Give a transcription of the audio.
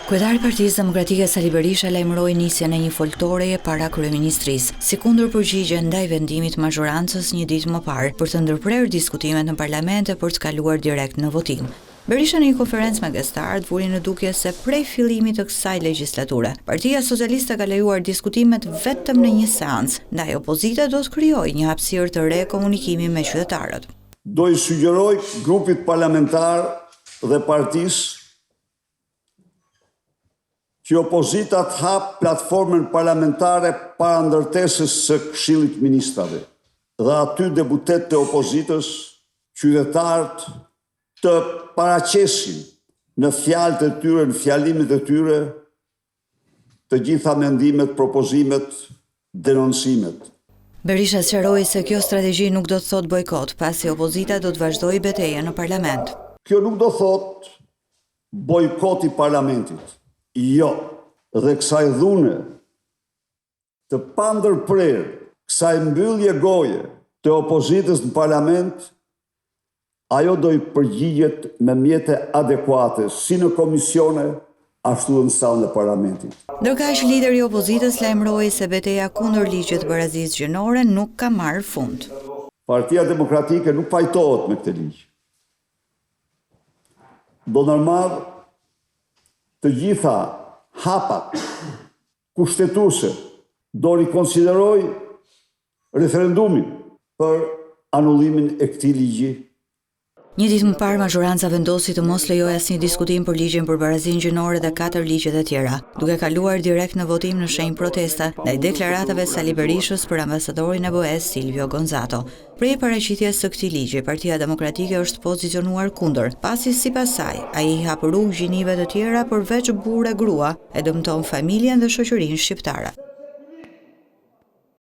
Kryetari i Partisë Demokratike Sali Berisha lajmëroi nisjen e një foltoreje para kryeministrisë, si kundër përgjigje ndaj vendimit të majorancës një ditë më parë për të ndërprerë diskutimet në parlament e për të kaluar direkt në votim. Berisha në një konferencë me gazetarët vuri në dukje se prej fillimit të kësaj legjislature, Partia Socialiste ka lejuar diskutimet vetëm në një seancë, ndaj opozita do të krijojë një hapësirë të re komunikimi me qytetarët. Do i sugjeroj grupit parlamentar dhe partisë që opozita të hap platformën parlamentare para ndërtesës së Këshillit Ministrave dhe aty deputetët e opozitës, qytetarët të paraqesin në fjalët e tyre, në fjalimet e tyre, të gjitha mendimet, propozimet, denoncimet. Berisha sqaroi se kjo strategji nuk do të thotë bojkot, pasi opozita do të vazhdojë betejën në parlament. Kjo nuk do thotë bojkot i parlamentit. Jo, dhe kësaj dhune të pandërprerë, kësaj mbyllje goje të opozitës në parlament, ajo do i përgjigjet me mjete adekuate, si në komisione, ashtu dhe në sallën e parlamentit. Ndërkaq lideri i opozitës lajmëroi se betejë kundër ligjit të barazisë gjinore nuk ka marrë fund. Partia Demokratike nuk pajtohet me këtë ligj. Do ndërmarrë të gjitha hapat kushtetuese, do rikonsideroj referendumin për anullimin e këtij ligji. Një ditë më parë, majoranca vendosi të mos lejojë asnjë diskutim për ligjin për barazinë gjinore dhe 4 ligjet e tjera, duke kaluar direkt në votim në shenjë protesta ndaj deklaratave Sali Berishës për ambasadorin e BE-s Silvio Gonzato. Prej paraqitjes së këtij ligji, Partia Demokratike është pozicionuar kundër, pasi sipas saj, ai i hap rrugë gjinive të tjera përveç burrë grua, e dëmton familjen dhe shoqërinë shqiptare.